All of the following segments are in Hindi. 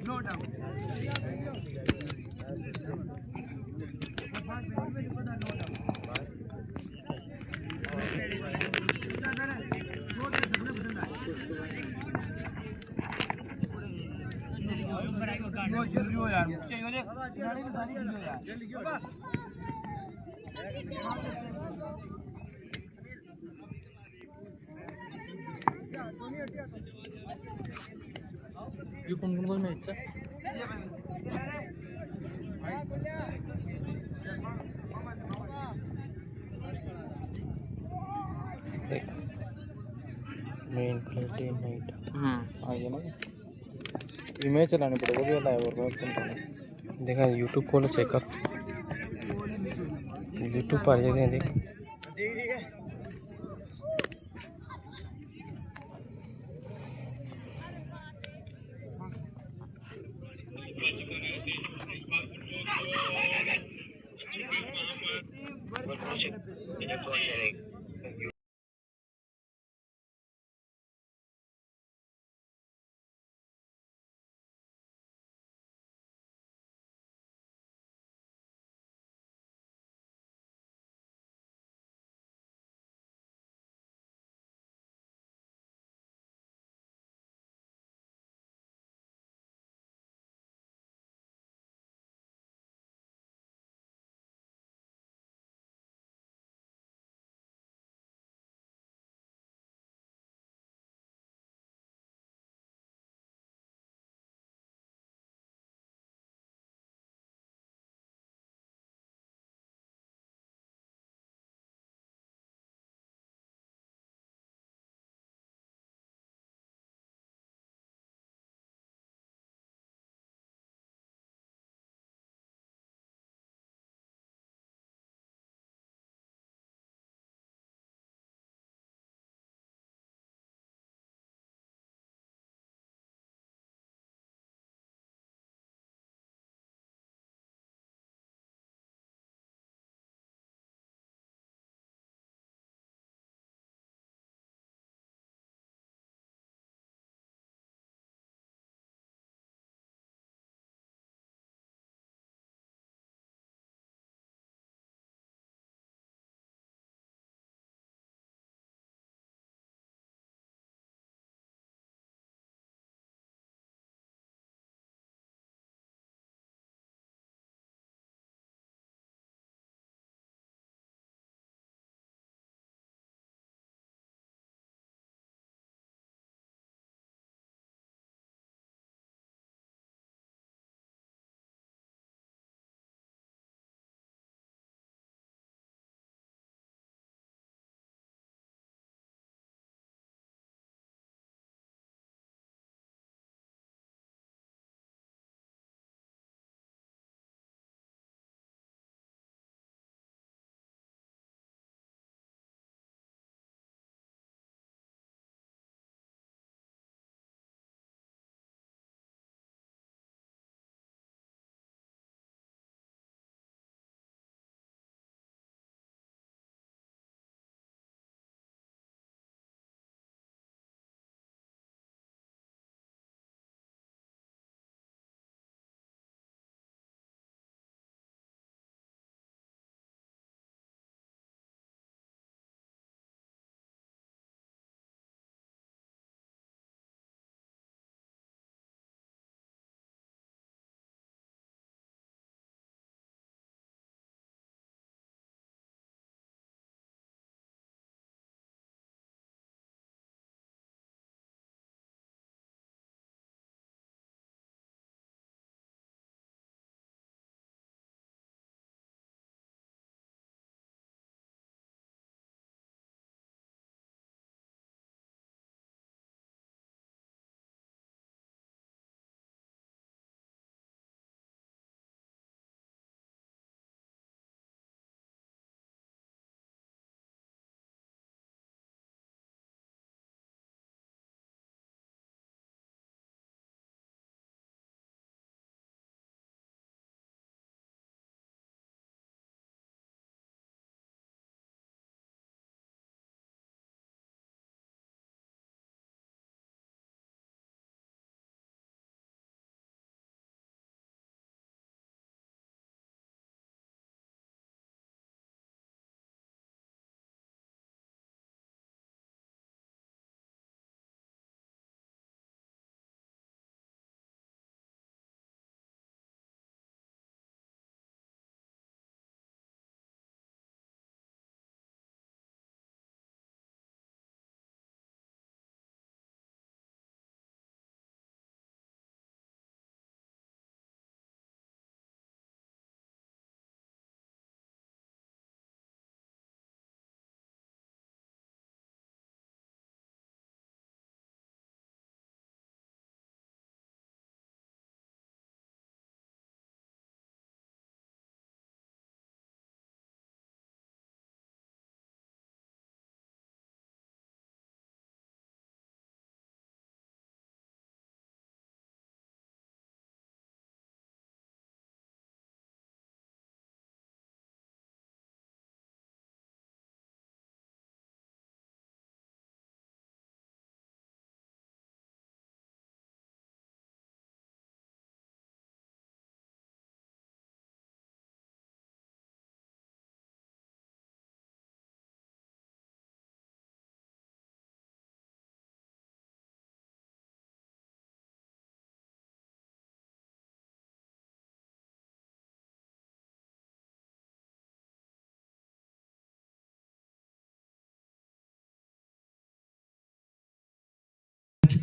नो डाउट यार ये कोण मॅचचा देख मेन प्लेट डे नाइट आगे ना इमेज चलाने पड़ेगा भी वाला है और देखा यूट्यूब खोलो चेकअप यूट्यूब पर जाते हैं देख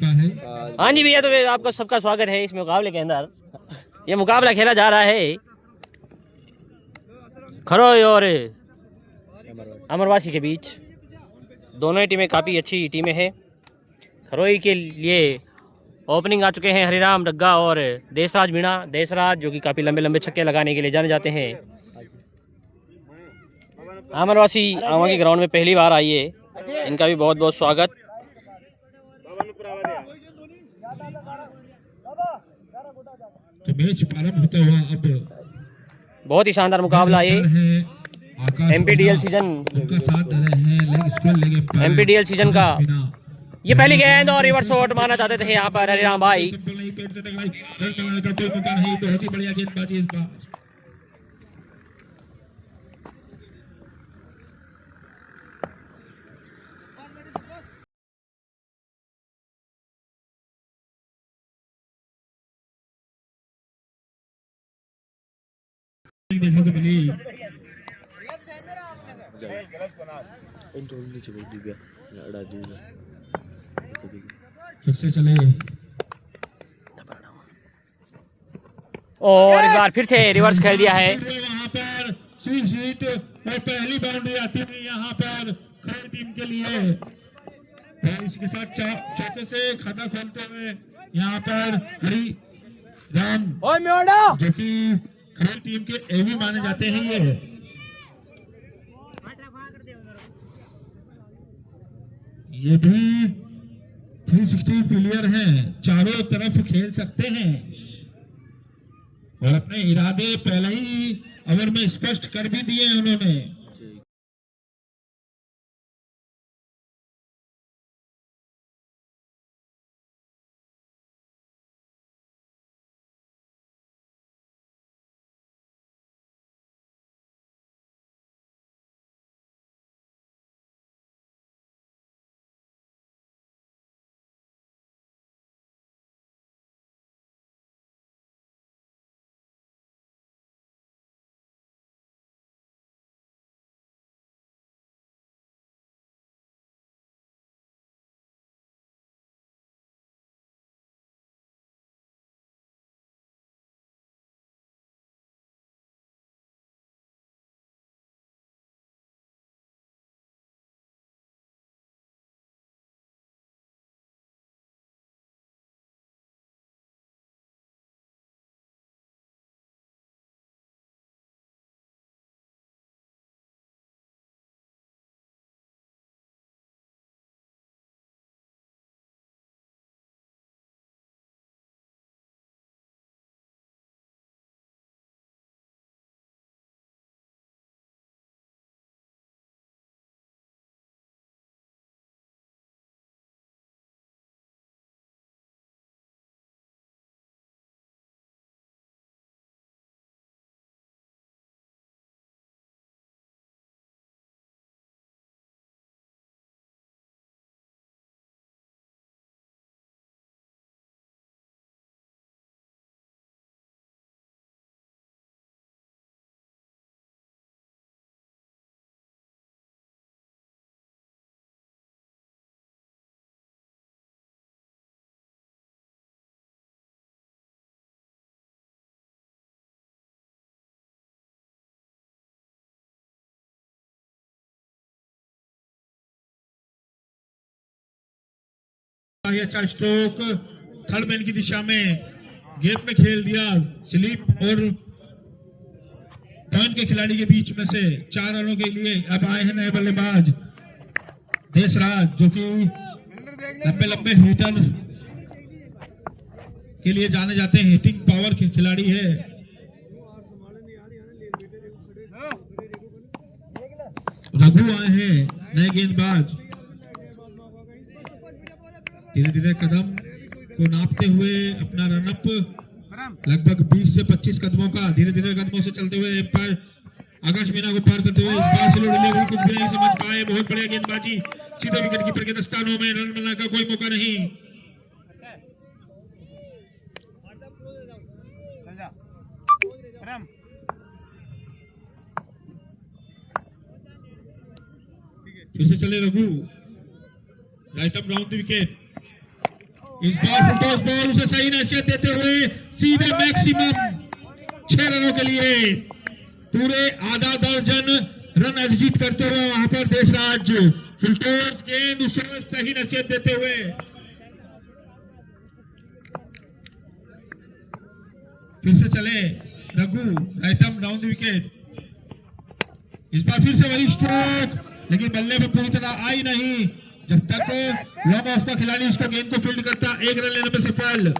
चुका है। हाँ जी भैया, तो आपका सबका स्वागत है इस मुकाबले के अंदर। ये मुकाबला खेला जा रहा है खरोई और अमरवासी के बीच। दोनों ही टीमें काफ़ी अच्छी टीमें हैं। खरोई के लिए ओपनिंग आ चुके हैं हरिराम डग्गा और देशराज मीणा। देशराज जो कि काफ़ी लंबे लंबे छक्के लगाने के लिए जाने जाते हैं। अमरवासी आवा के ग्राउंड में पहली बार आई है, इनका भी बहुत बहुत स्वागत। तो मैच प्रारंभ होता हुआ अब बहुत ही शानदार मुकाबला है। एमपीडीएल सीजन एमपीडीएल सीजन का ये पहली गेंद और रिवर्स शॉट मारना चाहते थे यहाँ पर हरिराम भाई। देखने को मिली। फिर से चले और इस बार फिर से रिवर्स खेल दिया है। वहाँ पर स्वीट शीट और पहली बाउंड्री आती है यहाँ पर खरोई टीम के लिए। और इसके साथ चौके से खाता खोलते हुए यहाँ पर हरी राम जो कि खरोई टीम के एवी माने जाते हैं। ये भी 360 प्लेयर हैं, चारों तरफ खेल सकते हैं और अपने इरादे पहले ही ओवर में स्पष्ट कर भी दिए हैं उन्होंने। अच्छा स्ट्रोक थर्ड मैन की दिशा में गेप में खेल दिया। स्लिप और पॉइंट के खिलाड़ी के बीच में से 4 रनों के लिए अब आए हैं नए बल्लेबाज देशराज जो कि लंबे लंबे हिटर के लिए जाने जाते हैं, हिटिंग पावर के खिलाड़ी है। रघु आए हैं नए गेंदबाज। धीरे धीरे कदम को नापते हुए अपना रनअप लगभग 20 से 25 कदमों का धीरे धीरे कदमों से चलते हुए पर आकाश मीना को पार करते हुए इस बार स्लो डिलीवरी कुछ भी नहीं समझ पाए। बहुत बढ़िया गेंदबाजी, सीधे विकेट कीपर के दस्तानों में, रन बनाने का कोई मौका नहीं। फिर से चले Raghu, right up round the wicket. इस बार फुलटॉस बॉल उसे सही नसीहत देते हुए सीधे मैक्सिमम 6 रनों के लिए पूरे आधा दर्जन रन अर्जित करते हुए वहां पर देशराज फुलटॉस गेंद उसे सही नसीहत देते हुए फिर से चले Raghu right arm down the wicket. इस बार फिर से वही स्ट्रोक, लेकिन बल्ले पे पूरी तरह आई नहीं। जब तक लॉन्ग ऑफ का खिलाड़ी उसको गेंद को फील्ड करता, 1 रन लेने में सफल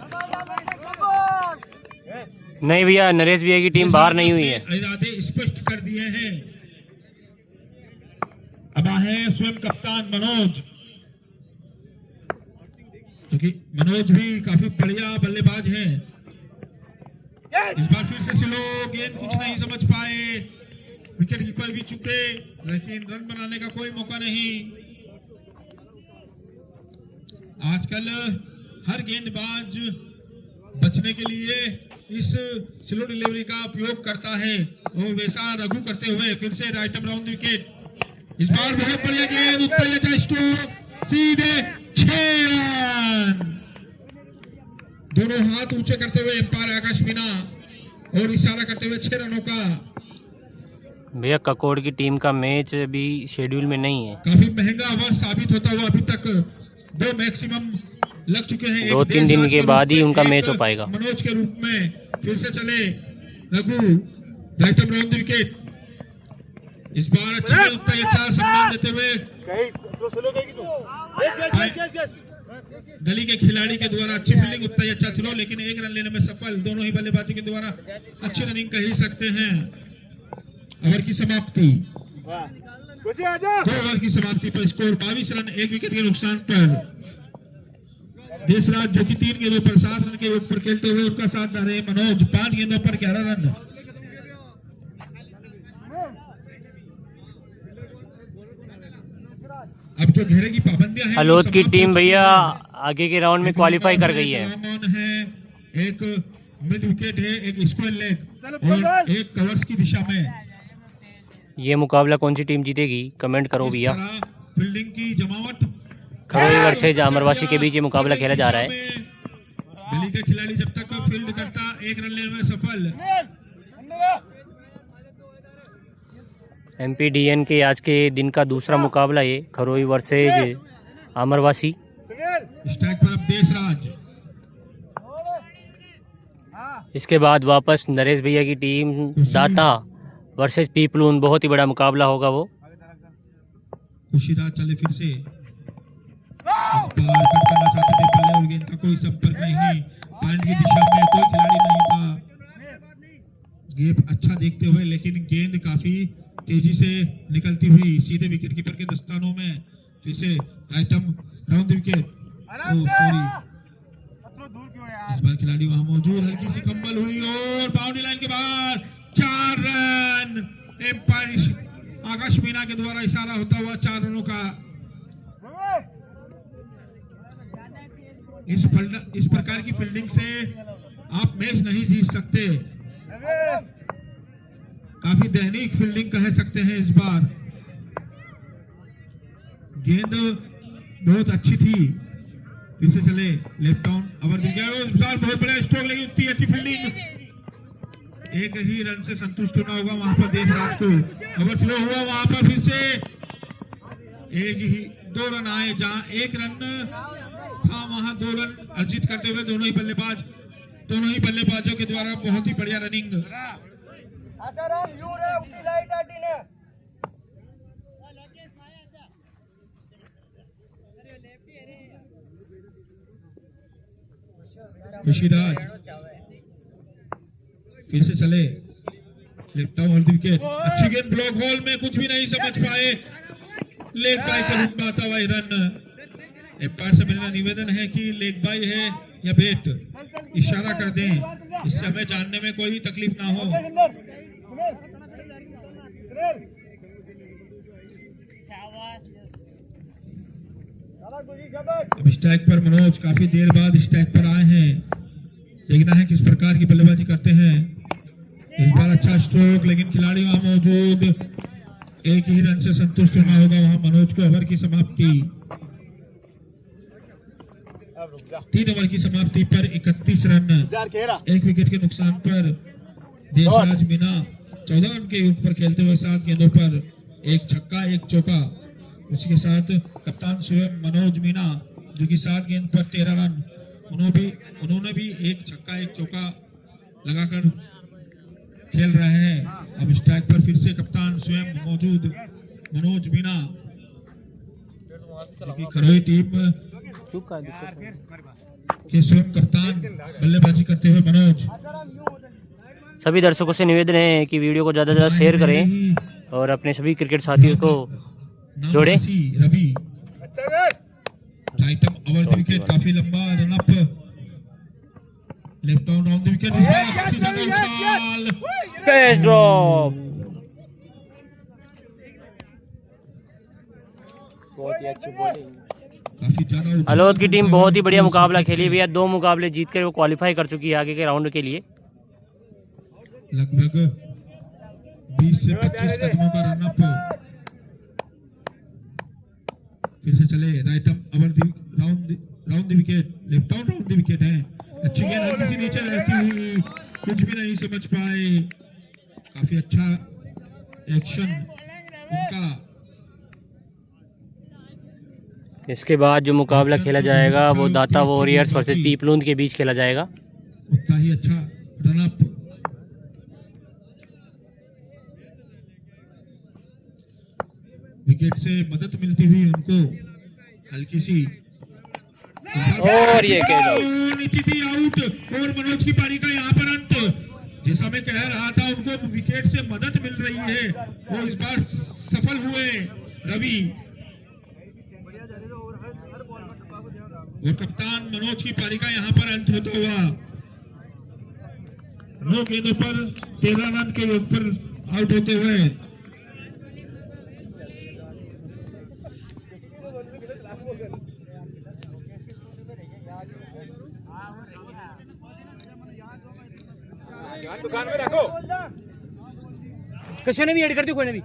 नहीं भैया, नरेश भैया की टीम बाहर नहीं हुई है। इरादे स्पष्ट कर दिए हैं। अब है स्वयं कप्तान मनोज, क्योंकि मनोज भी काफी बढ़िया बल्लेबाज हैं। इस बार फिर से स्लो गेंद, कुछ नहीं समझ पाए, विकेट कीपर भी चुके, लेकिन रन बनाने का कोई मौका नहीं। आजकल हर गेंदबाज बचने के लिए इस स्लो डिलीवरी का उपयोग करता है, और वैसा रघु करते हुए फिर से राइट अप राउंड विकेट। इस बार बहुत बढ़िया गेंद, उत्तर स्ट्रोक, सीधे 6 रन। दोनों हाथ ऊंचे करते हुए एम्पायर आकाश मीना और इशारा करते हुए 6 रनों का। भैया ककोड़ की टीम का मैच भी शेड्यूल में नहीं है। काफी महंगा ओवर साबित होता हुआ अभी तक 2 मैक्सिमम लग चुके हैं। 2-3 दिन के बाद ही उनका मैच हो पाएगा। मनोज के रूप में फिर से चले Raghu right up round wicket. इस बार अच्छा सम्मान देते हुए गली के खिलाड़ी के द्वारा अच्छी फील्डिंग, उतना अच्छा थ्रो, लेकिन 1 रन लेने में सफल। दोनों ही बल्लेबाजों के द्वारा अच्छी रनिंग कह ही सकते हैं। ओवर की समाप्ति, 2 ओवर की समाप्ति पर स्कोर 22 रन 1 विकेट के नुकसान पर। देशराज जो कि 3 गेंदों पर 7 रन के योग पर खेलते हुए उनका साथ दे रहे मनोज 5 गेंदों पर 11 रन। अब जो घेरे की पाबंदियां हैं, हलोद की टीम भैया आगे के राउंड में क्वालिफाई कर गई है। एक मिड विकेट है, एक स्क्वायर लेग और एक कवर्स की दिशा में। ये मुकाबला कौन सी टीम जीतेगी कमेंट करो भैया। फील्डिंग की जमावट, खरोई वर्सेज अमरवासी के बीच ये मुकाबला खेला जा रहा है। गली के खिलाड़ी जब तक फील्ड करता 1 रन लेने में सफल। एमपीडीएन के आज के दिन का दूसरा मुकाबला है खरोई वर्सेज अमरवासी। स्ट्राइक पर अब देशराज। इसके बाद वापस नरेश भैया की टीम दाता वर्सेज पीपलून, बहुत ही बड़ा मुकाबला होगा वो। खुशीराज चले फिर से, और गेंद का कोई संपर्क नहीं, पॉइंट की दिशा में कोई खिलाड़ी नहीं था। गेप अच्छा देखते हुए, लेकिन गेंद काफी तेजी से निकलती हुई सीधे विकेट कीपर के दस्तानों में। जिसे आइटम राउंड विकेट। इस बार खिलाड़ी वहां मौजूद, हल्की सी कंबल हुई और बाउंड्री लाइन के बाहर 4 रन। एम्पायर आकाश मीना के द्वारा इशारा होता हुआ 4 रनों का। इस प्रकार की फील्डिंग से आप मैच नहीं जीत सकते। काफी दैनिक फील्डिंग कह सकते हैं। इस बार गेंद बहुत अच्छी थी। फिर से चले लेफ्ट डाउन ओवर मिल गया, इस बार बहुत बड़ा स्ट्रोक, लेकिन उतनी अच्छी फील्डिंग। 1 ही रन से संतुष्ट होना होगा वहां पर देशराज को। ओवर फ्लो हुआ वहां पर, फिर से 2 रन आए। जहां 1 रन था वहां 2 रन अर्जित करते हुए दोनों ही बल्लेबाजों के द्वारा बहुत ही बढ़िया रनिंग। खुशीराज फिर से चले लेफ्ट डाउन विकेट। अच्छी गेंद ब्लॉक होल में, कुछ भी नहीं समझ पाए। लेग बाय के रूप में आता हुआ रन। एम्पायर से मेरा निवेदन है कि लेग बाय है या बेट, इशारा कर दें, इससे हमें जानने में कोई तकलीफ ना हो। अब स्ट्राइक पर मनोज काफी देर बाद स्ट्राइक पर आए हैं। देखना है किस प्रकार की बल्लेबाजी करते हैं। इस बार अच्छा स्ट्रोक, लेकिन खिलाड़ी वहां मौजूद, 1 ही रन से संतुष्ट होना होगा वहां मनोज को। ओवर की समाप्ति। 3 ओवर की समाप्ति पर 31 रन, 1 विकेट के नुकसान पर देशराज मीना 14 रन के योग पर खेलते हुए 7 गेंदों पर 1 छक्का 1 चौका। उसी के साथ कप्तान स्वयं मनोज मीना जो कि 7 गेंद पर 13 रन, उन्होंने भी 1 छक्का 1 चौका लगाकर खेल रहे हैं। अब स्ट्राइक पर फिर से कप्तान स्वयं मौजूद मनोज मीना, खरोई टीम के स्वयं कप्तान बल्लेबाजी करते हुए मनोज। सभी दर्शकों से निवेदन है कि वीडियो को ज़्यादा से ज़्यादा शेयर करें और अपने सभी क्रिकेट साथियों को जोड़ें। Ravi right arm over wicket, काफी लंबा run up, left out on the wicket, catch drop. बहुत ही अच्छी बॉलिंग। काफी ज्यादा अलोद की टीम बहुत ही बढ़िया मुकाबला खेली भैया, 2 मुकाबले जीतकर वो क्वालिफाई कर चुकी है आगे के राउंड के लिए। लगभग 20 से 25 कदमों का रन अप। फिर से चले right up over round the wicket, left out round the wicket है। अच्छी गेंद हल्की सी नीचे रहती हुई, कुछ भी नहीं समझ पाए। काफी अच्छा एक्शन उनका। इसके बाद जो मुकाबला खेला जाएगा वो दाता वॉरियर्स वर्सेस पीपलून के बीच खेला जाएगा। उतना ही अच्छा रन अप। विकेट से मदद मिलती हुई उनको हल्की सी, और ये कैच आउट। आउट और मनोज की पारी का यहाँ पर अंत। जैसा मैं कह रहा था उनको विकेट से मदद मिल रही है, वो इस बार सफल हुए रवि। और कप्तान मनोज की पारी का यहाँ पर अंत होता हुआ 9 गेंदों पर 13 रन के योग पर आउट होते हुए दुकान में रखो। किसी ने भी ऐड कर दी, कोई ने भी।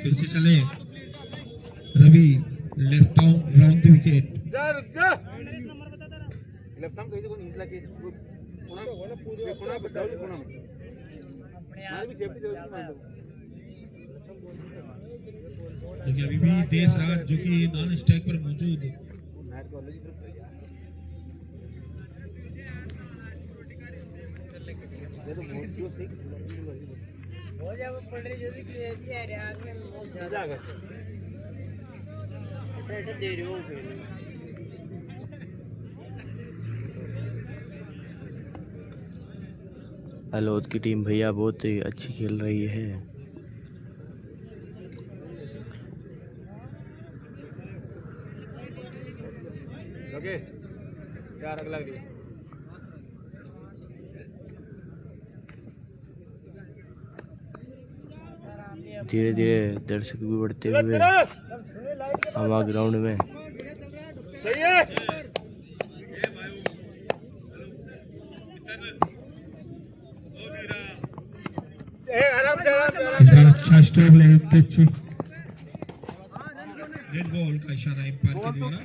फिर से चले Ravi, left out round the wicket. Left arm कैसे को निकला के कोना बताओ कोना में हमारी भी सेफ्टी से देखिए अभी भी देशराज जो कि नॉन स्ट्राइक पर मौजूद। अलोद की टीम भैया बहुत ही अच्छी खेल रही है। ओके क्या रंग लग रही है? धीरे धीरे दर्शक भी बढ़ते हुए हवा ग्राउंड में। सही है। आराम से अच्छा स्ट्रोक लेते रेड बॉल का इशारा एम्पायर के द्वारा।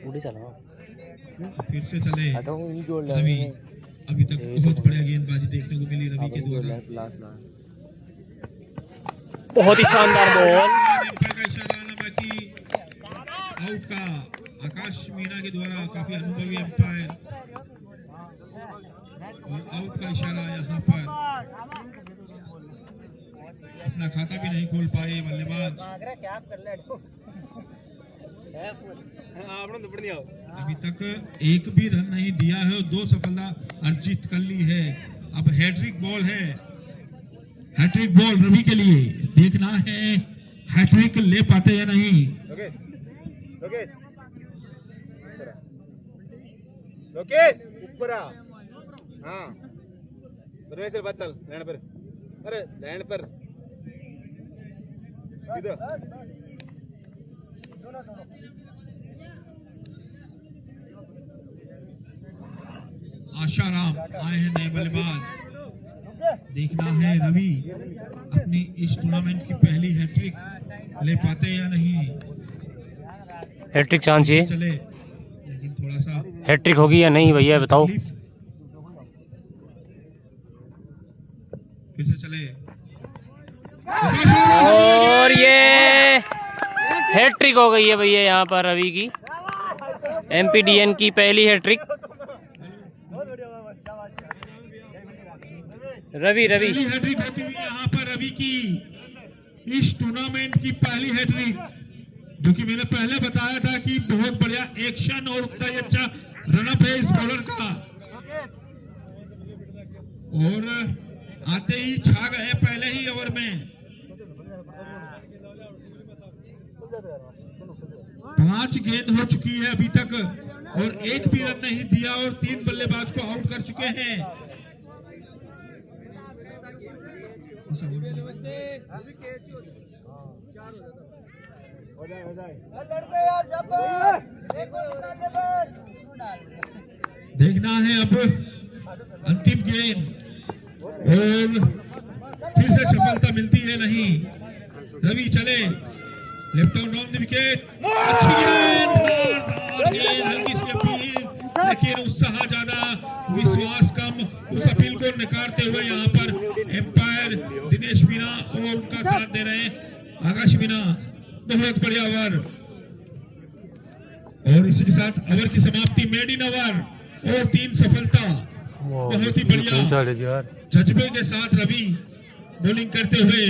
उड़ी चला फिर से चले रवि। अभी तक बहुत बढ़िया गेंदबाजी देखने को मिली रवि के द्वारा। बहुत ही शानदार बॉल। एम्पायर का इशारा आना बाकी आउट का आकाश मीना के द्वारा, काफी अनुभवी एम्पायर। और आउट का इशारा यहाँ पर अपना खाता भी नहीं खोल पाए बल्लेबाज। अभी तक एक भी रन नहीं दिया है और 2 सफलता अर्जित कर ली है। अब हैट्रिक बॉल है, हैट्रिक बॉल रवि के लिए। देखना है हैट्रिक ले पाते या नहीं। लोकेश लोकेश ऊपर आ। हाँ परमेश्वर बात चल लैंड पर। अरे लैंड पर सीधा आशाराम आए हैं नए बल्लेबाज। देखना है रवि अपनी इस टूर्नामेंट की पहली हैट्रिक ले पाते या नहीं। हैट्रिक चांस ये, चले लेकिन थोड़ा सा हैट्रिक होगी या नहीं भैया बताओ। फिर से चले और ये हैट्रिक हो गई है भैया यहाँ पर रवि की, एमपीडीएन की पहली हैट्रिक। रवि पहली हैट्रिक होती हुई यहाँ पर रवि की इस टूर्नामेंट की पहली हैट्रिक, जो कि मैंने पहले बताया था कि बहुत बढ़िया एक्शन और उतना ही अच्छा रनअप है इस बॉलर का, और आते ही छा गए पहले ही ओवर में। 5 गेंद हो चुकी है अभी तक और एक भी रन नहीं दिया और 3 बल्लेबाज को आउट कर चुके हैं। देखना है अब अंतिम गेंद और फिर से सफलता मिलती है नहीं। रवि चले left out down the wicket, अच्छी गेंद हल्की सी अपील, लेकिन उत्साह ज्यादा विश्वास कम। उस अपील को नकारते हुए यहाँ पर एम्पायर दिनेश मीना और उनका साथ दे रहे हैं आकाश मीना। बहुत बढ़िया ओवर और इसी के साथ ओवर की समाप्ति, मेड इन ओवर और 3 सफलता। बहुत ही बढ़िया जज्बे के साथ रवि बॉलिंग करते हुए।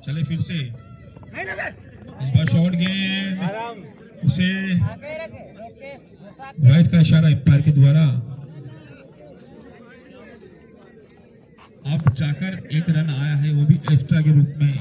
चले फिर से इस बार शॉर्ट गेंद, उसे वाइड का इशारा एम्पायर के द्वारा। अब जाकर 1 रन आया है, वो भी एक्स्ट्रा के रूप में।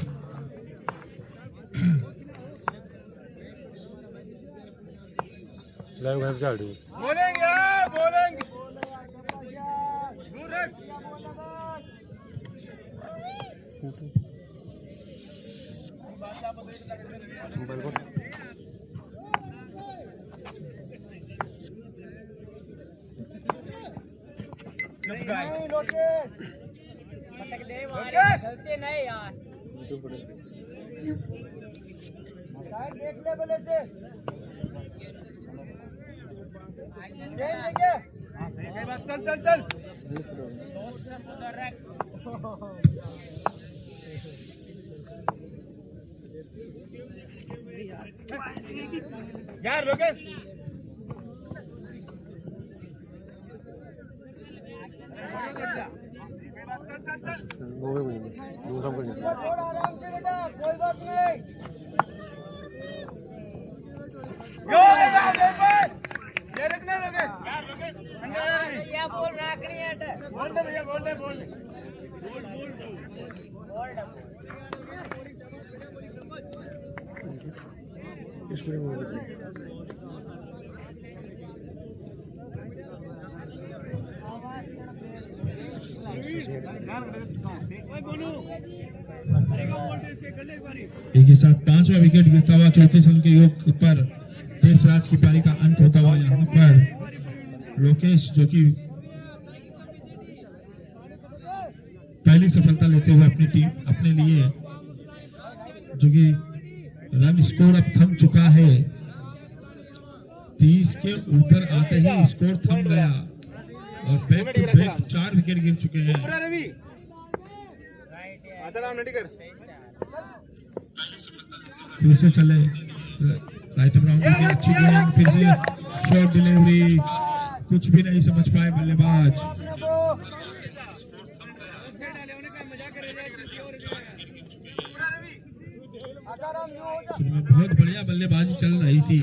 यार लोकेश आराम से बेटा, कोई बात नहीं। ये रखना लोकेश, यार लोकेश भैया बोल रखनी है, बोल दे भैया, बोल दे, बोल दे। एक ही साथ 5वां विकेट गिरता हुआ 34 रन के योग पर देशराज की पारी का अंत होता हुआ यहाँ पर लोकेश, जो कि पहली सफलता लेते हुए अपनी टीम अपने लिए, जो कि रन स्कोर अब थम चुका है। 30 के ऊपर आते ही स्कोर थम गया और बैक टू बैक 4 विकेट गिर चुके हैं। फिर से चले राइट ब्राउन की अच्छी गेंद, फिर से शॉर्ट डिलीवरी, कुछ भी नहीं समझ पाए बल्लेबाज। में बहुत बढ़िया बल्लेबाजी चल रही थी,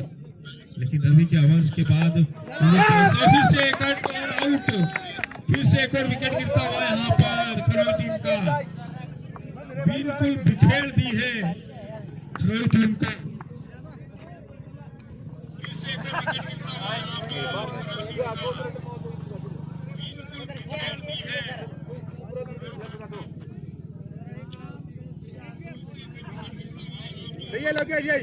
लेकिन रवि के ओवर्स के बाद फिर से एक रन और आउट, फिर से एक और विकेट गिरता हुआ यहाँ पर खरोई टीम का, बिल्कुल बिखेर दी है खरोई टीम को। फिर से एक और विकेट गिरता हुआ यहाँ पर, बिल्कुल बिखेर दी है।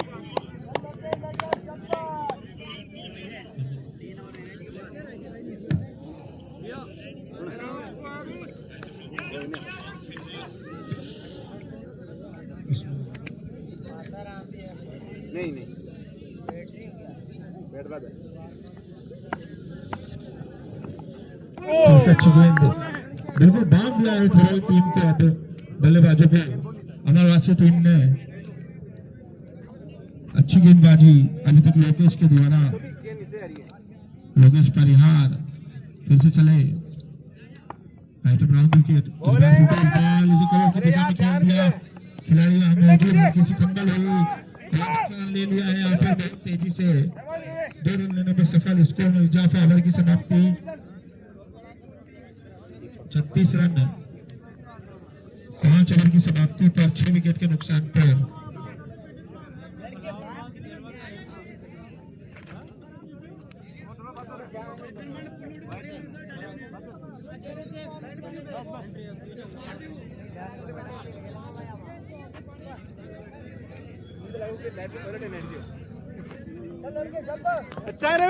नहीं बैठ बात अच्छी गेंद बिल्कुल बांध दिया है खरोई टीम को, अब बल्लेबाजों को। अमरवासी टीम ने अच्छी गेंदबाजी अभी तक लोकेश के द्वारा, लोकेश परिहार फिर से चले राउंड विकेट, बॉल इसे कवर की दिशा में खेल दिया, खिलाड़ी वहां मौजूद है, किसी कंबल हुई रन ले लिया है यहाँ पर बहुत तेजी से, 2 रन लेने पर सफल, स्कोर में इजाफा, ओवर की समाप्ति 36 रन, 5 ओवर की समाप्ति पर 6 विकेट के नुकसान पर। अच्छा है रे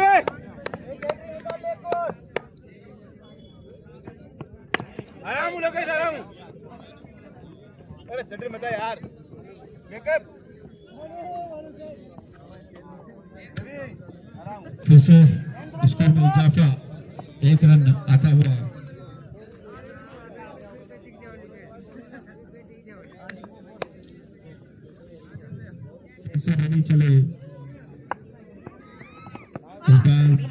आराम हूँ लोकेश, आराम हूँ। अरे चटरी मत यार, मेकअप फिर से स्कोर में इजाफा, 1 रन आता हुआ। नहीं चले,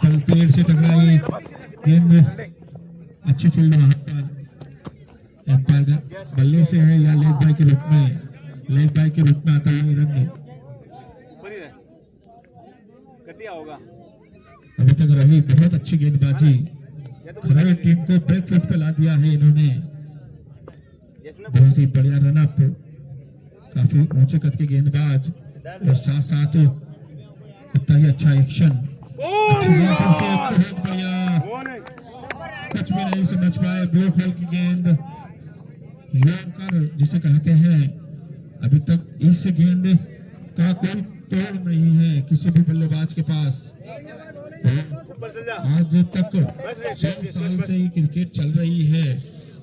कल पेड़ से टकराई गेंद, अच्छी फील्ड वहां पर, एम्पायर बल्ले से है या लेग बाय के रूप में, लेग बाय के रूप में आता हुआ रन। होगा अभी तक रवि बहुत अच्छी गेंदबाजी, खराई टीम को बैक फुट पे ला दिया है इन्होंने, बहुत ही बढ़िया रन अप, काफी ऊंचे कद के गेंदबाज और साथ साथ इतना ही अच्छा एक्शन, अच्छी गेंद से बहुत बढ़िया, कुछ भी नहीं समझ पाए, ब्लू होल की गेंद, यॉर्कर जिसे कहते हैं, अभी तक इस गेंद का कोई तोड़ नहीं है किसी भी बल्लेबाज के पास। आज तक 100 साल से ही क्रिकेट चल रही है,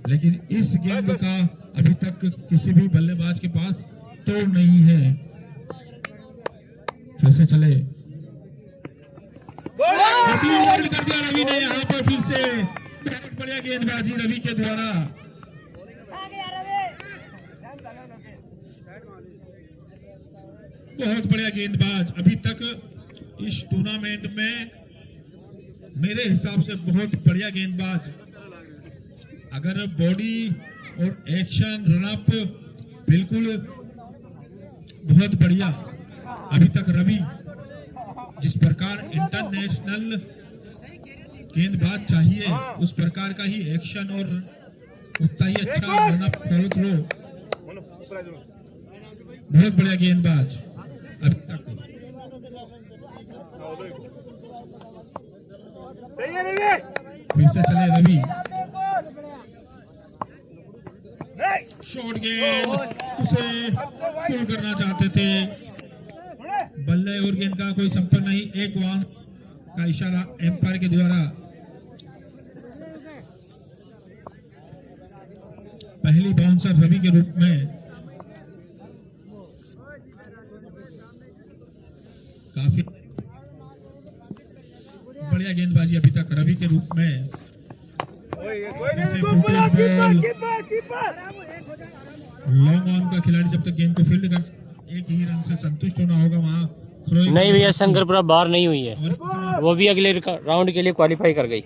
लेकिन इस गेंद का अभी तक किसी भी बल्लेबाज के पास तोड़ नहीं है। फिर से चले, कर दिया रवि ने यहाँ पर, फिर से बहुत बढ़िया गेंदबाजी रवि के द्वारा, बहुत बढ़िया गेंदबाज। अभी तक इस टूर्नामेंट में मेरे हिसाब से बहुत बढ़िया गेंदबाज, अगर बॉडी और एक्शन रनअप बिल्कुल बहुत बढ़िया। अभी तक रवि जिस प्रकार इंटरनेशनल गेंदबाज चाहिए उस प्रकार का ही एक्शन और उतना ही अच्छा रनअप फॉलो थ्रो, बहुत बढ़िया गेंदबाज अभी तक। फिर से चले रवि, शॉर्ट गेंद, उसे पुल करना चाहते थे, बल्ले और गेंद का कोई संपर्क नहीं, एक वहां का इशारा एम्पायर के द्वारा। पहली बाउंसर रवि के रूप में, काफी बढ़िया गेंदबाजी अभी तक रवि के रूप में। लॉन्ग ऑन का खिलाड़ी जब तक गेंद को फील्ड कर एक ही रन से संतुष्ट होना होगा, वहाँ नहीं भैया शंकरपुरा बाहर नहीं हुई है, वो भी अगले राउंड के लिए क्वालिफाई कर गई।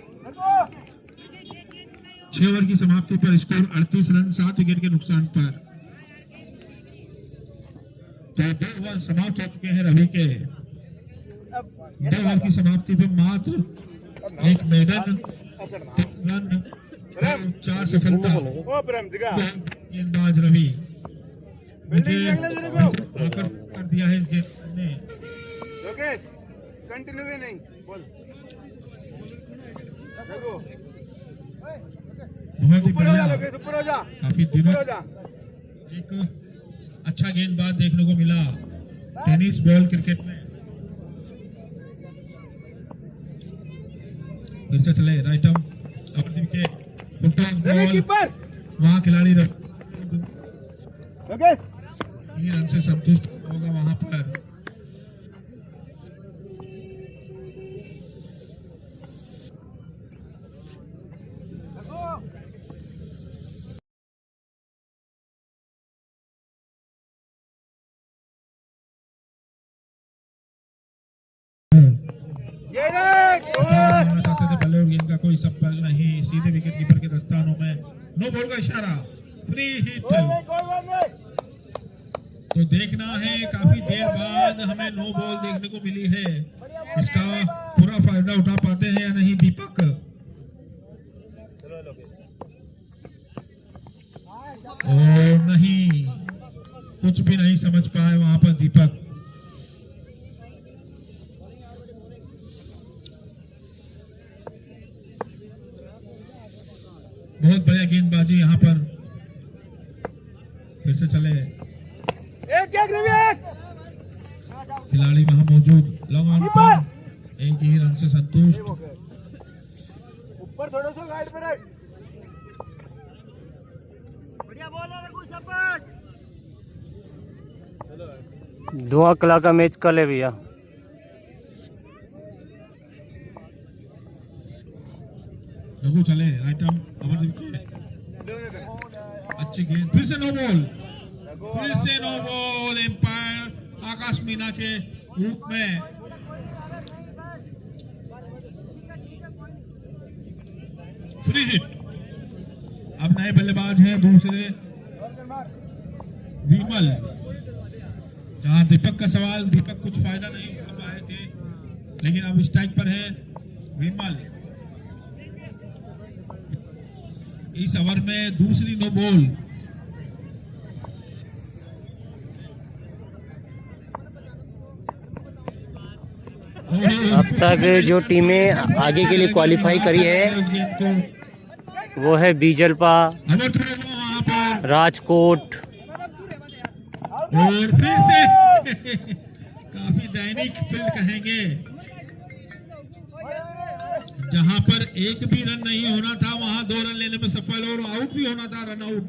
6 ओवर की समाप्ति पर स्कोर 38 रन 7 विकेट के नुकसान पर। तो 2 ओवर समाप्त हो चुके हैं रवि के। 2 ओवर की समाप्ति पे मात्र 1 मेडन, 3 रन, 4 सफलता। गेंदबाज रवि मुझे आकर कर दिया है इस गेंद ने। कंटिन्यू नहीं बोल बहुत ही बढ़िया, ऊपर हो जा काफी दिनों एक अच्छा गेंदबाज देखने को मिला टेनिस बॉल क्रिकेट में। फिर से चले राइट आर्म अमरदीप के फुल टॉस बॉल, वहां खिलाड़ी 3 रन से संतुष्ट होगा वहां पर। पहले गेंद का कोई संपर्क नहीं, सीधे विकेट कीपर के दस्तानों में, नो बॉल का इशारा, फ्री हिट। तो देखना है काफी देर बाद हमें नो बॉल देखने को मिली है, इसका पूरा फायदा उठा पाते हैं या नहीं दीपक। और नहीं, कुछ भी नहीं समझ पाए वहां पर दीपक। बहुत बढ़िया गेंदबाजी यहाँ पर। फिर से चले, खिलाड़ी वहां मौजूद, लॉन्ग ऑन पर 1 ही रन से संतुष्ट। ऊपर थोड़ा सा गाइड पे रख, बढ़िया बॉल है कुछ शाबाश। धुआं कला का मैच कल है भैया। रघु चले राइट आर्म अमरदीप के, अच्छी गेंद, फिर से नो बॉल, फिर से नो बॉल। एम्पायर आकाश मीना के रूप में। Free hit. अब नए बल्लेबाज हैं दूसरे विमल। जहां दीपक का सवाल, दीपक कुछ फायदा नहीं कर पाए थे, लेकिन अब स्ट्राइक पर है विमल। इस ओवर में दूसरी नो बॉल। अब तक जो टीमें आगे के लिए क्वालिफाई करी है वो है बीजलपा, राजकोट, और फिर से काफी दैनिक फील्ड कहेंगे, जहां पर एक भी रन नहीं होना था वहां 2 रन लेने में सफल, और आउट भी होना था, रन आउट।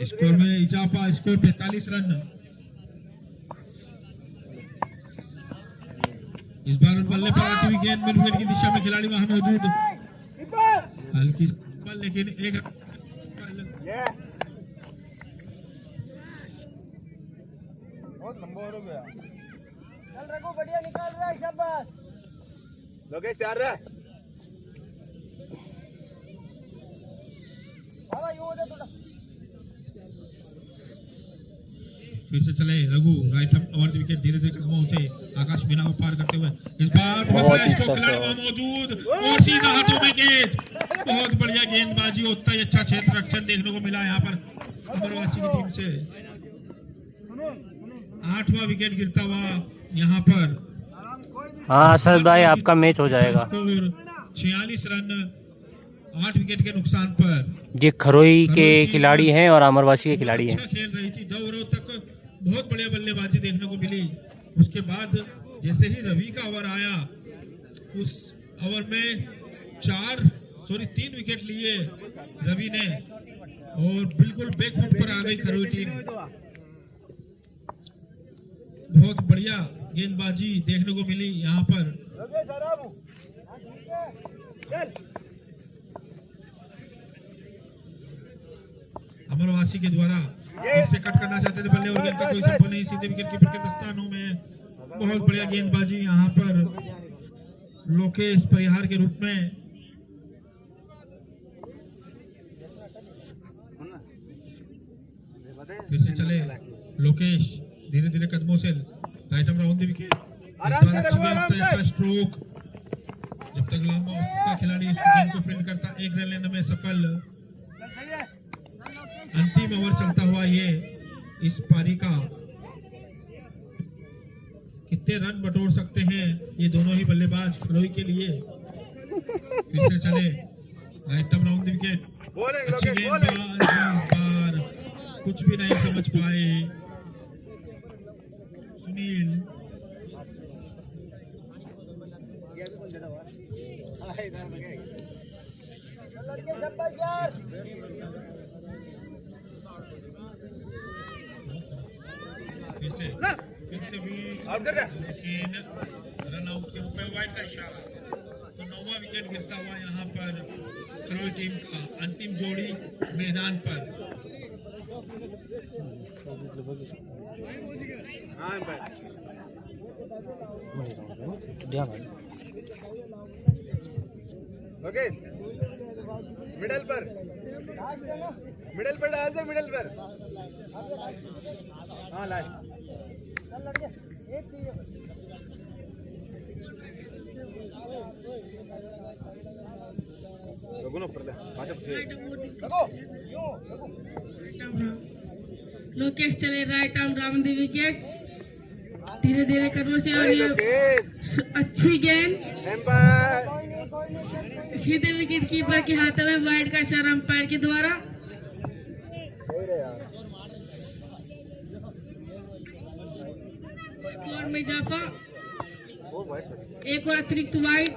स्कोर में इजाफा, स्कोर 45 रन। इस बार बल्ले पर आती हुई गेंद मिड विकेट की दिशा में, खिलाड़ी वहां मौजूद, हल्की बल लेकिन एक बहुत लंबा हो गया। चल रघु बढ़िया निकाल रहा है, शाबाश। लोकेश तैयार रहा, फिर से चले रघु राइट ओवर विकेट, धीरे धीरे कदमों से आकाश मीना को पार करते हुए, इस बार खिलाड़ी वहां मौजूद और सीधा हाथों में गेंद। बहुत बढ़िया गेंदबाजी, उतना ही अच्छा क्षेत्र रक्षण देखने को मिला यहाँ पर अमरवासी की टीम से। 8वां विकेट गिरता हुआ यहाँ पर। हाँ असद भाई आपका मैच हो जाएगा। 46 रन 8 विकेट के नुकसान पर। ये खरोई के खिलाड़ी हैं और अमरवासी के खिलाड़ी हैं। अच्छा खेल रही थी, 2 ओवरों तक बहुत बढ़िया बल्लेबाजी देखने को मिली। उसके बाद जैसे ही रवि का ओवर आया, उस ओवर में 3 विकेट लिए रवि ने, और बिल्कुल बैकफुट पर आ गई खरोई टीम। बहुत बढ़िया गेंदबाजी देखने को मिली यहाँ पर। अमरवासी के द्वारा इसे कट करना चाहते थे बल्ले, और गेंद का कोई संभव नहीं, सीधे विकेट कीपर के दस्तानों में। बहुत बढ़िया गेंदबाजी यहाँ पर लोकेश परिहार के रूप में। फिर से चले लोकेश धीरे धीरे कदमों से right arm round the wicket. Stroke जब तक लांबा का खिलाड़ी उस गेंद को फील्ड करता, 1 रन लेने में सफल। अंतिम ओवर चलता हुआ ये इस पारी का कितने रन बटोर सकते हैं ये दोनों ही बल्लेबाज खड़ोई के लिए। फिर से चले right arm round the wicket. अच्छी गेंदबाज बार कुछ भी नहीं समझ पाए सुनील। फिर से भी लेकिन रन आउट के रूप में वाइड का इशारा। तो 9वां विकेट गिरता हुआ यहाँ पर खरोई टीम का अंतिम जोड़ी मैदान पर। ओके मिडल पर डाल दो, मिडल पर। हाँ लास्ट लोकेश चले right arm round the wicket. धीरे धीरे कदमों से और ये अच्छी गेंद सीधे विकेट कीपर के हाथों में, वाइड का इशारा अंपायर के द्वारा। स्कोर में इजाफा, एक और अतिरिक्त वाइड।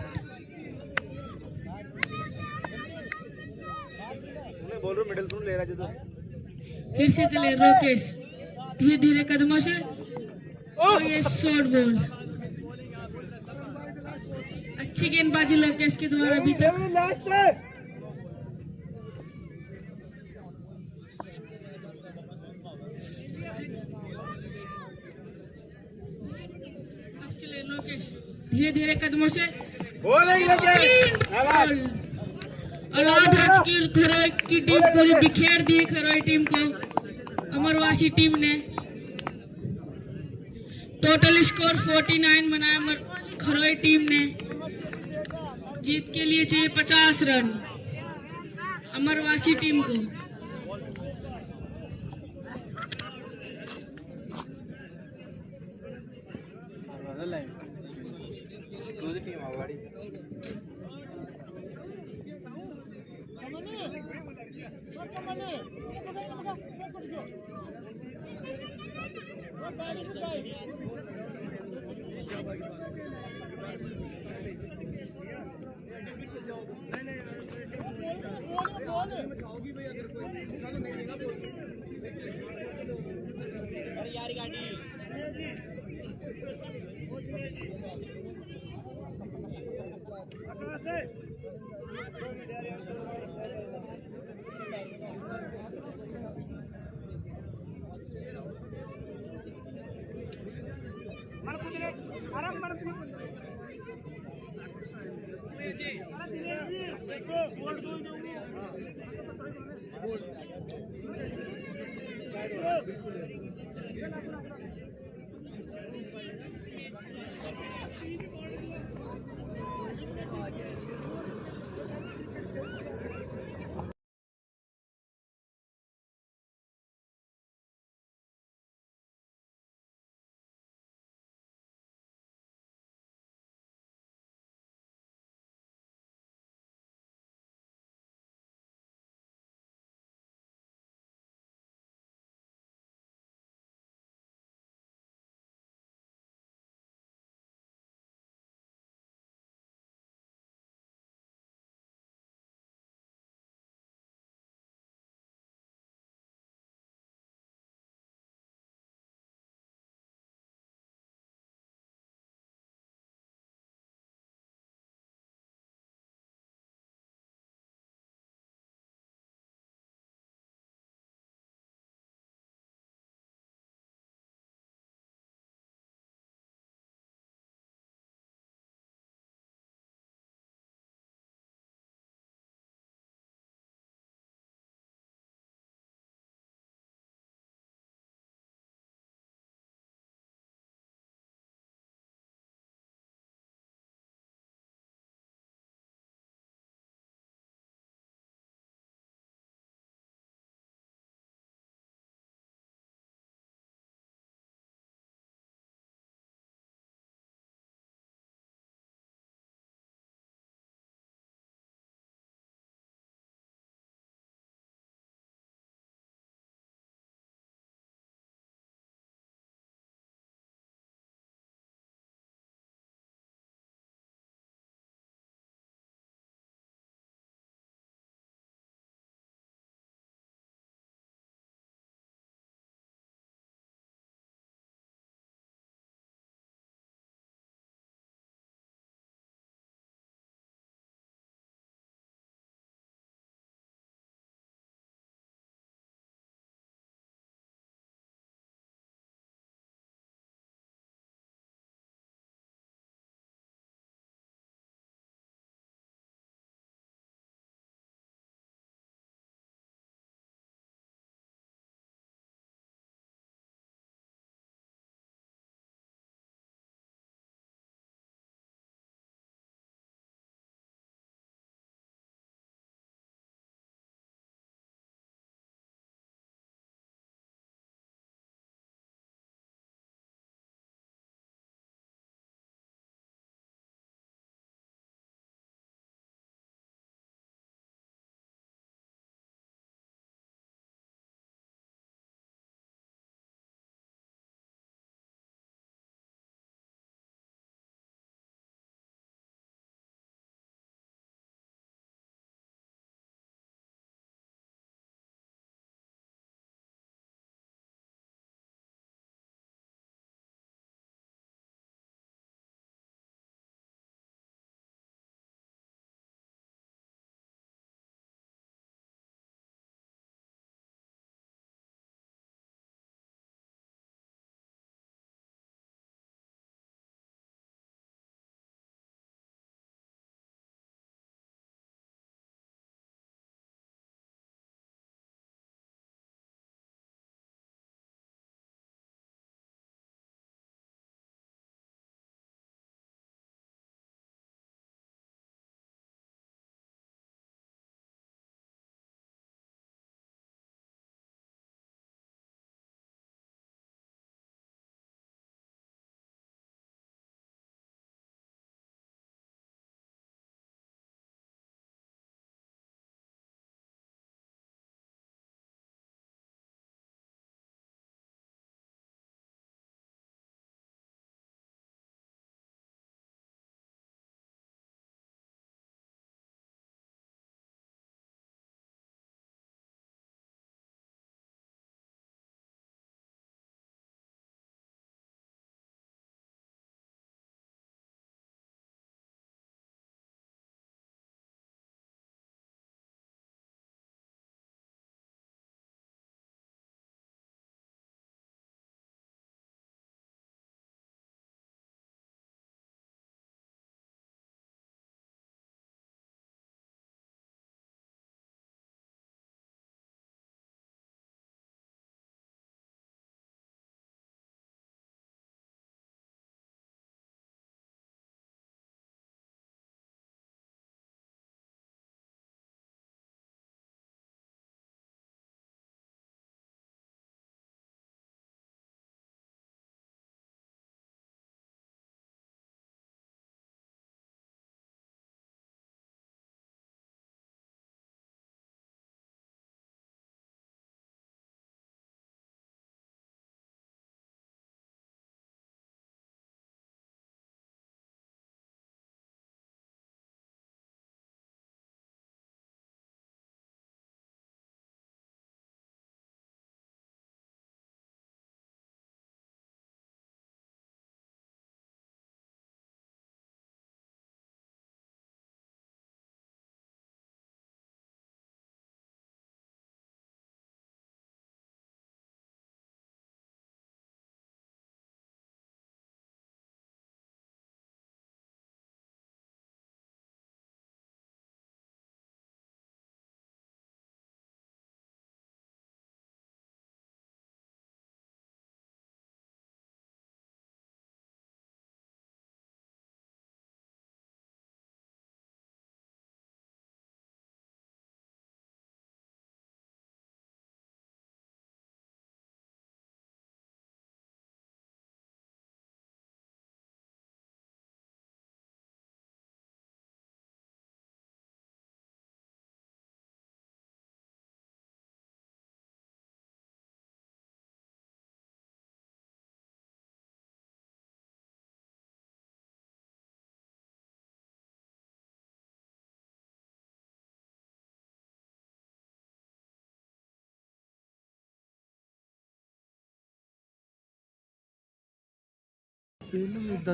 बोल रहा मिडल ले रहा है। फिर से चले लोकेश धीरे धीरे कदमों से और ये शॉर्ट बॉल। अच्छी गेंदबाजी लोकेश के द्वारा अभी तक। अब चले लोकेश धीरे धीरे कदमों से खरोई की टीम पूरी बिखेर दी। खरोई टीम को अमरवासी टीम ने टोटल स्कोर 49 बनाया। खरोई टीम ने जीत के लिए चाहिए 50 रन अमरवासी टीम को।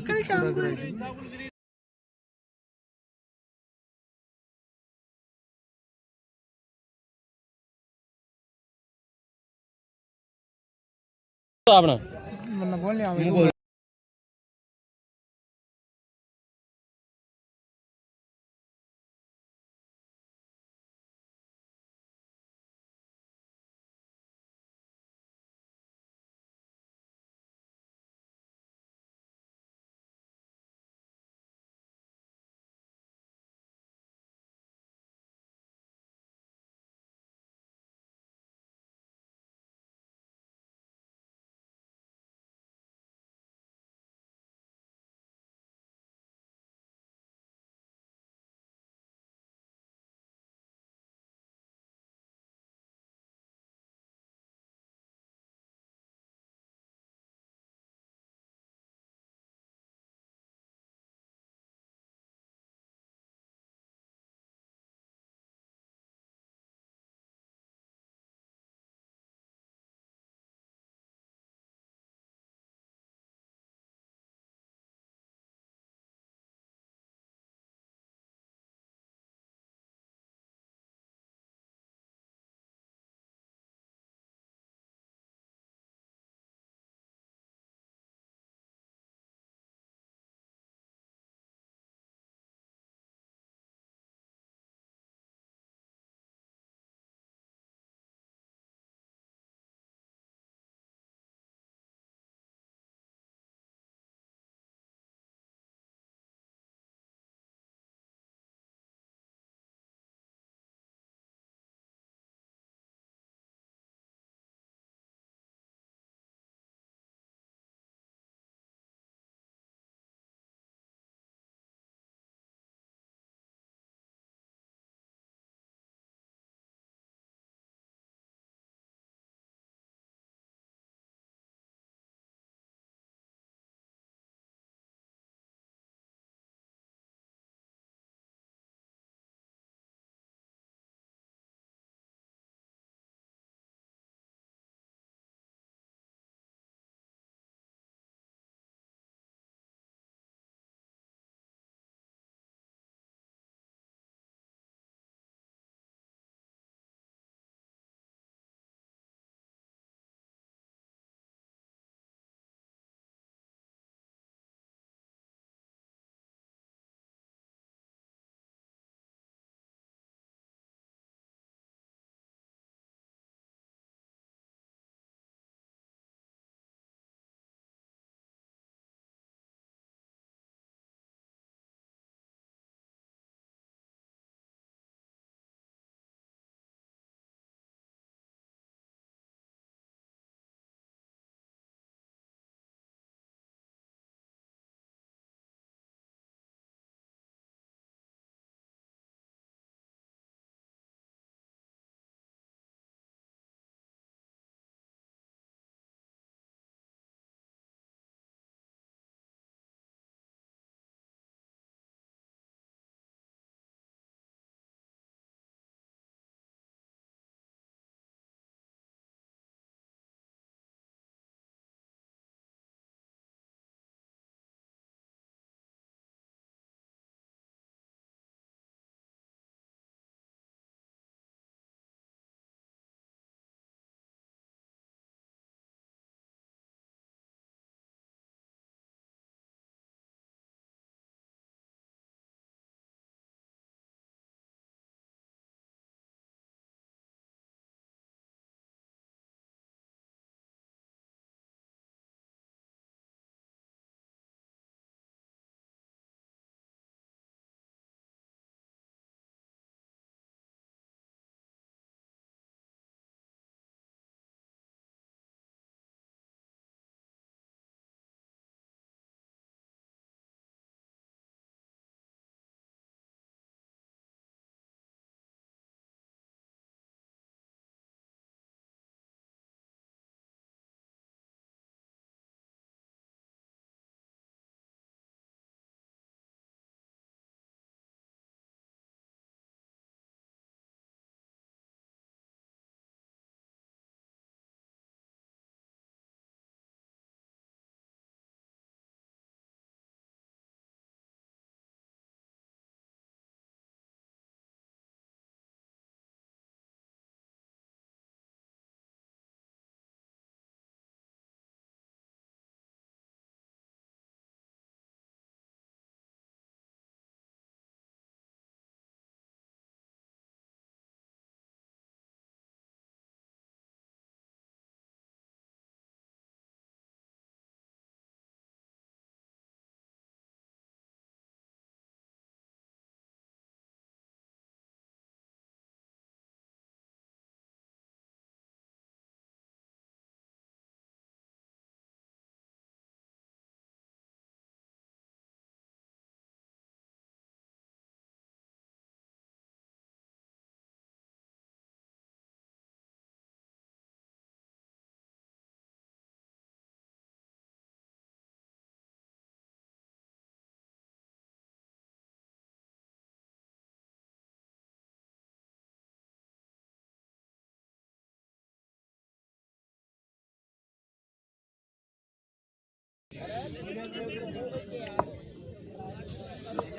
काय काम करायचं आपने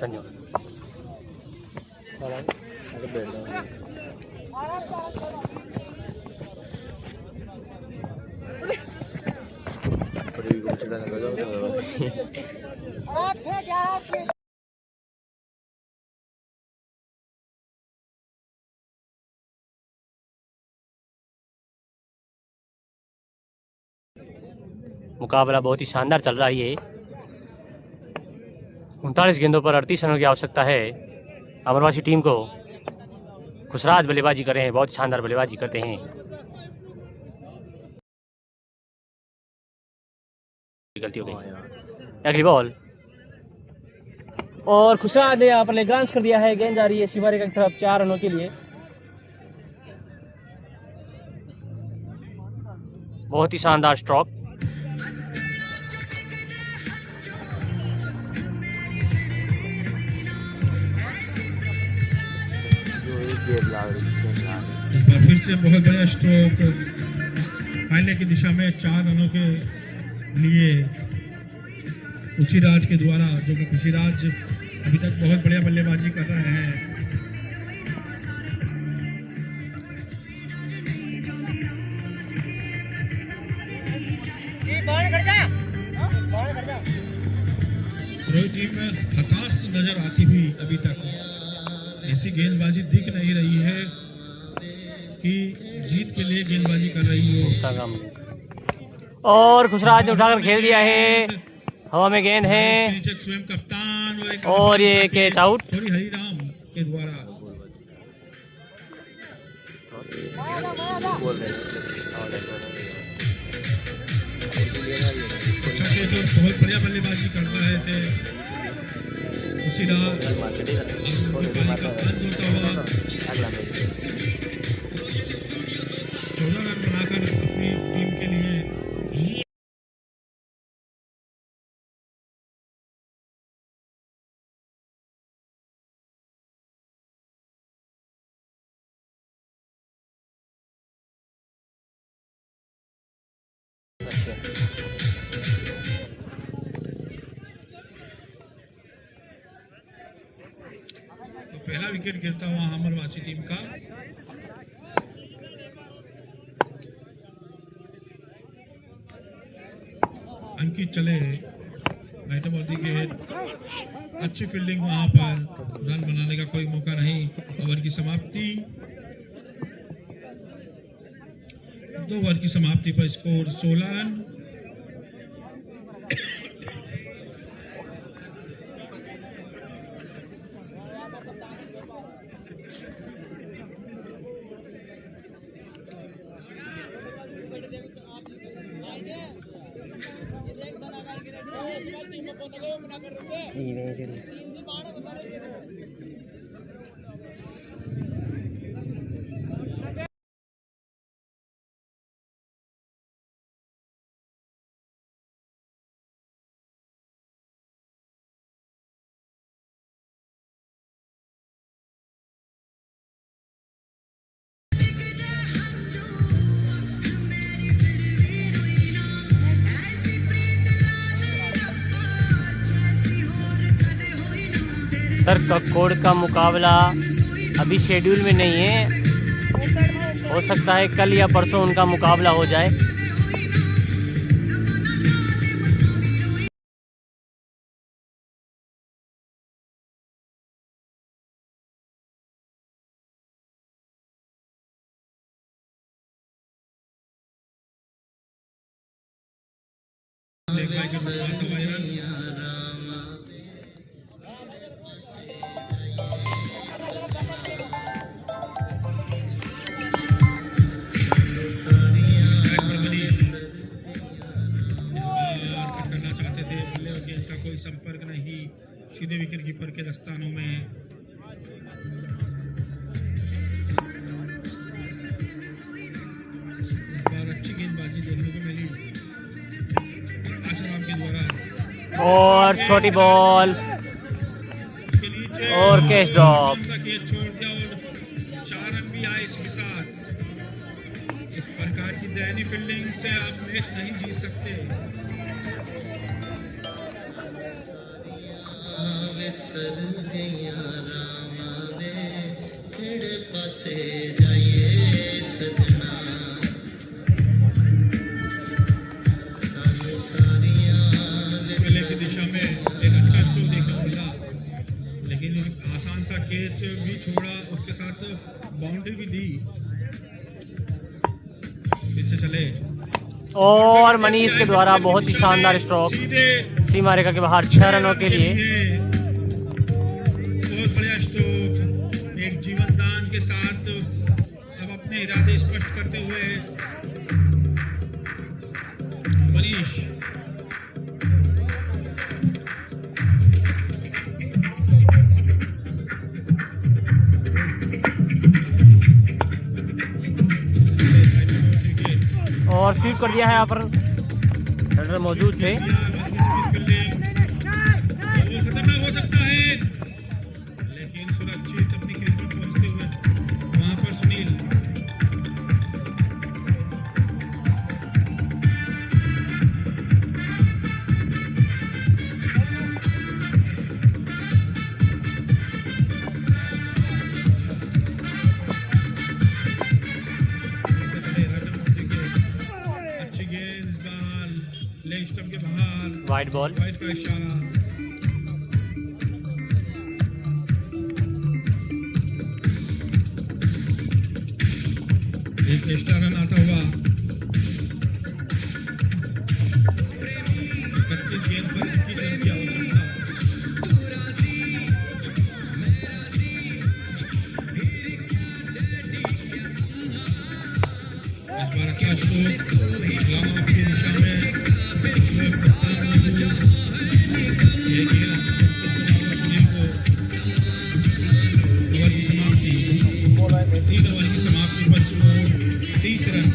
धन्यवाद। मुकाबला बहुत ही शानदार चल रहा है। ये 39 गेंदों पर 38 रनों की आवश्यकता है अमरवासी टीम को। खुशराज बल्लेबाजी कर रहे हैं, बहुत शानदार बल्लेबाजी करते हैं। गलती हो गई। अगली बॉल और खुशराज ने यहाँ पर लेग्रांस कर दिया है। गेंद जा रही है शिवारे की तरफ 4 रनों के लिए। बहुत ही शानदार स्ट्रोक। इस बार फिर से बहुत बड़ा स्ट्रोक फाइनल की दिशा में 4 रनों के लिए खुशीराज के द्वारा, जो कि खुशीराज अभी तक बहुत बढ़िया बल्लेबाजी कर रहे हैं। रोहित टीम में हताश नजर आती हुई अभी तक ऐसी गेंदबाजी दिख नहीं रही है कि जीत के लिए गेंदबाजी कर रही हो। और खुशराज ने उठाकर खेल दिया है, हवा में गेंद है स्वयं कप्तान और ये कैच आउट हरिराम के द्वारा। बहुत बढ़िया बल्लेबाजी कर रहे थे खुशीराज। 14 रन बनाकर अपनी टीम के लिए तो पहला विकेट गिरता हुआ अमरवासी टीम का। अंकित चले बैटमर्दी के अच्छी फील्डिंग, वहां पर रन बनाने का कोई मौका नहीं। ओवर की समाप्ति, 2 ओवर की समाप्ति पर स्कोर 16 रन। सर कक्कोड़ का मुकाबला अभी शेड्यूल में नहीं है, हो सकता है कल या परसों उनका मुकाबला हो जाए। कोई संपर्क नहीं सीधे विकेट कीपर के दस्तानों में। अच्छी गेंदबाजी देखने को मिली आशाराम के द्वारा। और छोटी बॉल और कैच ड्रॉप। छोड़ दिया और 4 रन भी आए इसके साथ। इस प्रकार की दयनीय फील्डिंग से आप मैच नहीं जीत सकते। पहले की दिशा में एक अच्छा स्ट्रोक देखने को मिला, लेकिन आसान सा कैच भी छोड़ा, उसके साथ बाउंड्री भी दी। फिर से चले और मनीष के द्वारा बहुत ही शानदार स्ट्रोक सीधे सीमा रेखा के बाहर 6 रनों के लिए। बहुत बढ़िया स्ट्रोक, एक जीवन दान के साथ अब अपने इरादे स्पष्ट करते हुए मनीष। और स्वीप कर दिया है, यहाँ पर रनर मौजूद थे। खतरनाक हो सकता है, लेकिन सुरक्षित अपनी क्रीज पर पहुंचते हुए वहां पर सुनील। अच्छी गेंद, बॉल लेग स्टंप के बाहर, वाइड बॉल। वाइड का इशारा। एक एक्स्ट्रा रन आता हुआ 31 गेंद पर 21 रन की आवश्यकता। इस बार अच्छा स्ट्रोक लामा की दिशा में, कप्तान मौजूद। ये गेंद सुनील को ओवर की समाप्ति, 3 ओवर की समाप्ति पर स्कोर 30 रन।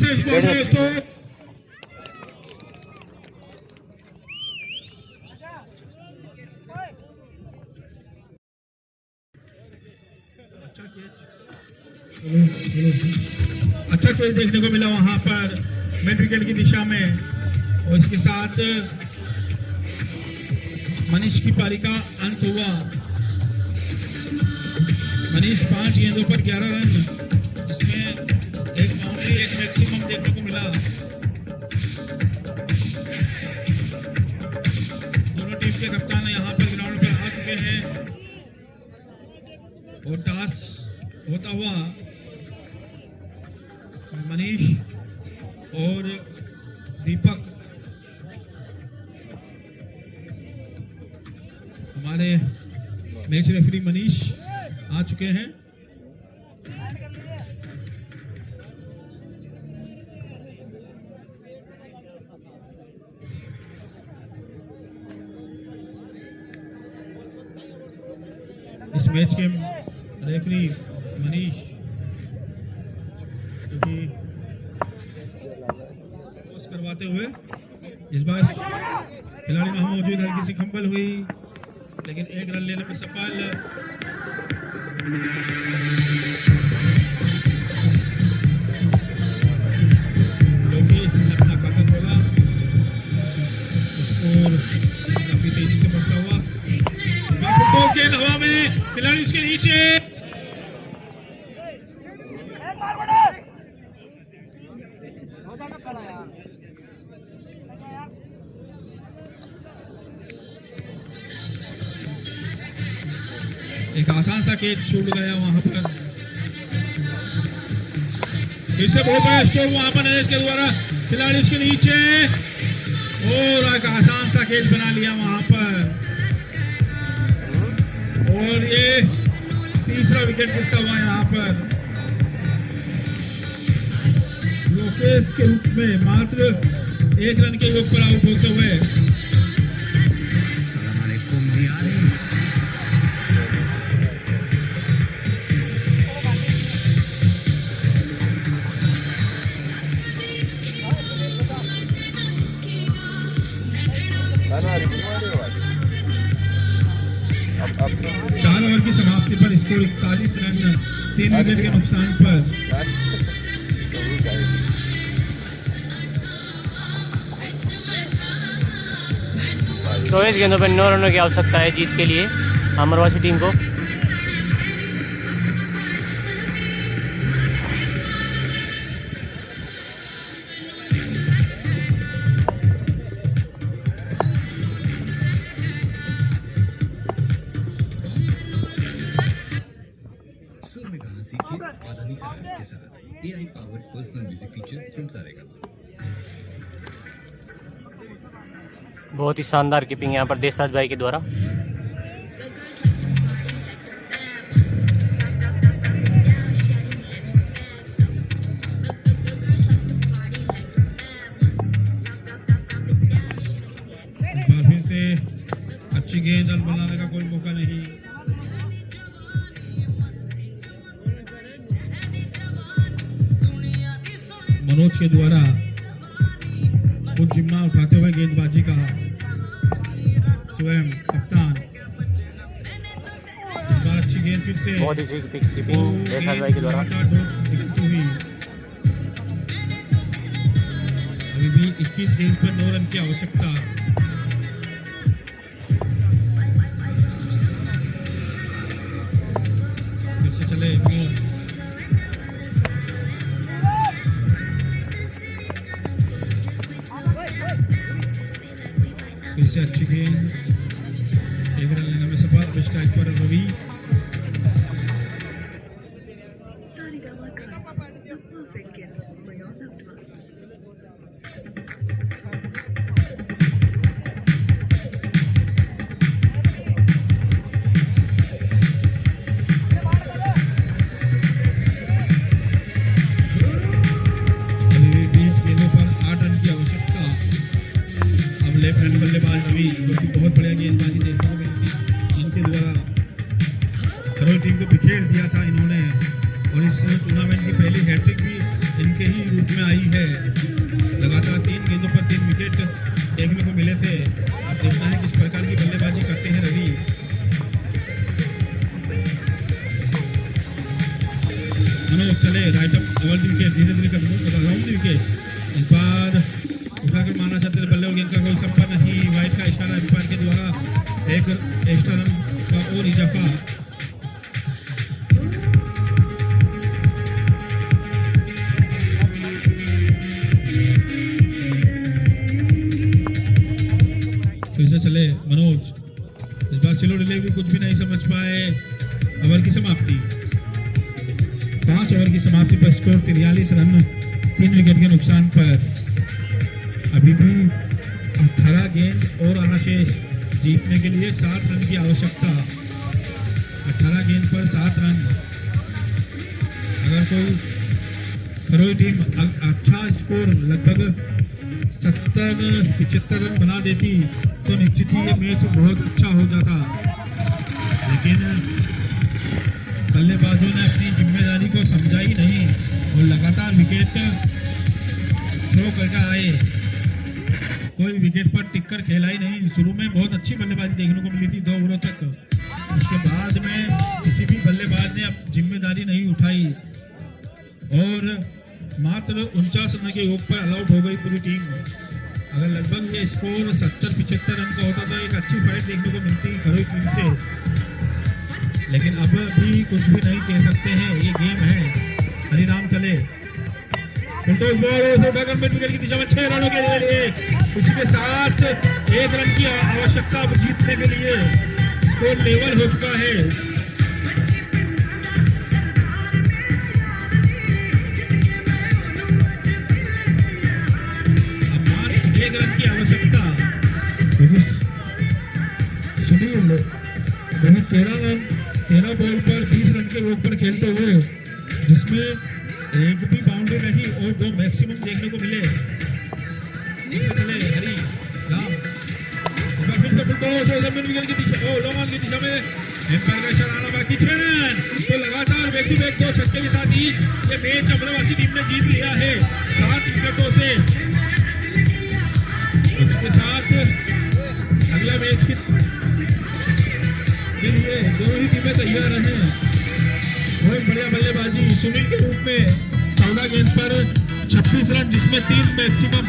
इस बॉल में स्ट्रोक, अच्छा कैच देखने को मिला वहां पर मिड विकेट की दिशा में। और इसके साथ मनीष की पारी का अंत हुआ। मनीष 5 गेंदों पर 11 रन, जिसमें एक बाउंड्री, एक मैक्सिमम देखने को मिला। दोनों टीम के कप्तान यहाँ पर ग्राउंड पर आ चुके हैं और टॉस होता हुआ मनीष और दीपक, हमारे मैच रेफरी मनीष आ चुके हैं। इस मैच के रेफरी मनीष, क्योंकि करवाते हुए इस बार खिलाड़ी वहां मौजूद, हल्की सी खंबल हुई, लेकिन एक रन लेने में सफल। नीचे। एक आसान सा कैच छूट गया वहां पर। फिर से बहुत बड़ा स्ट्रोक वहां पर नरेश के द्वारा, खिलाड़ी उसके नीचे और एक आसान सा कैच बना लिया वहां पर। और ये तीसरा विकेट गिरता हुआ यहाँ पर। लोकेश के रूप में मात्र 1 रन के योग पर आउट होते हुए। चार ओवर की समाप्ति पर स्कोर 41 रन 3 विकेट के नुकसान पर। 24 गेंदों पर 9 रनों की आवश्यकता है जीत के लिए अमरवासी टीम को। बहुत ही शानदार कीपिंग यहाँ पर देशराज भाई के द्वारा। फिर से अच्छी गेंद रन बनाने का कोई मौका नहीं। मनोज के द्वारा खुद जिम्मा उठाते हुए गेंदबाजी का स्वयं कप्तान। अच्छी गेंद फिर से बहुत ही कीपिंग देशराज भाई के द्वारा। अभी भी 21 गेंद पर 9 रन की आवश्यकता। फिर से चले फिर से अच्छी गेंद, 1 रन लेने में सफल। अब स्ट्राइक पर रवि। लेफ्ट हैंड बल्लेबाज रवि, जो कि बहुत बढ़िया गेंदबाजी देखने को मिलती इनके द्वारा खरोई टीम को बिखेर दिया था इन्होंने। और इस टूर्नामेंट की पहली हैट्रिक भी इनके ही रूप में आई है। लगातार 3 गेंदों पर 3 विकेट देखने को मिले थे। अब देखना है किस प्रकार की बल्लेबाजी करते हैं रवि। मनोज चले राइट अप ओवर विकेट, धीरे धीरे कर राउंड विकेट। इस बार उठा के मारना चाहते थे बल्ले और गेंद का कोई संपर्क नहीं। वाइट का इशारा अंपायर के द्वारा। एक एक्स्ट्रा रन का और इजाफा। फिर से चले मनोज, इस बार स्लो डिलीवरी कुछ भी नहीं समझ पाए। ओवर की समाप्ति, 5 ओवर की समाप्ति पर स्कोर 43 रन 3 विकेट के नुकसान पर। अभी भी 18 गेंद और आना शेष। जीतने के लिए 7 रन की आवश्यकता। 18 गेंद पर 7 रन। अगर कोई खरोई टीम अच्छा स्कोर लगभग 70-75 रन बना देती तो निश्चित ही ये मैच बहुत अच्छा हो जाता। लेकिन बल्लेबाजों ने अपनी जिम्मेदारी को समझा ही नहीं और लगातार विकेट थ्रो करके आए। कोई विकेट पर टिककर खेला ही नहीं। शुरू में बहुत अच्छी बल्लेबाजी देखने को मिली थी 2 ओवरों तक। उसके बाद में किसी भी बल्लेबाज ने अब जिम्मेदारी नहीं उठाई और मात्र 49 रन के योग पर ऑल आउट हो गई पूरी टीम। अगर लगभग ये स्कोर 70-75 रन का होता तो एक अच्छी फाइट देखने को मिलती खरोई टीम से। लेकिन अब भी कुछ भी नहीं कह सकते हैं, ये गेम है। हरिराम चले, फुलटॉस बॉल उठाकर मिड विकेट की दिशा में 6 रनों के लिए, इसके साथ 1 रन की आवश्यकता अब जीतने के लिए। स्कोर लेवल हो चुका है। अब मात्र 1 रन की आवश्यकता। सुनील वही 13 बॉल पर 20 रन के ओवर पर खेलते हुए, जिसमें एक भी बाउंड्री नहीं और 2 मैक्सिमम देखने को मिले। हरी राम फिर से विकेट की दिशा लॉन्ग ऑन की दिशा में एम्पायर का इशारा आना बाकी 6 रन। तो लगातार बैक टू बैक 2 छक्के के साथ ही ये मैच अमरावती टीम ने जीत लिया है 7 विकेटों से। इसके साथ अगला मैच के लिए दोनों ही टीमें तैयार हैं। बहुत बढ़िया बल्लेबाजी सुनील के रूप में 14 गेंद पर 26 रन, जिसमें 3 मैक्सिमम।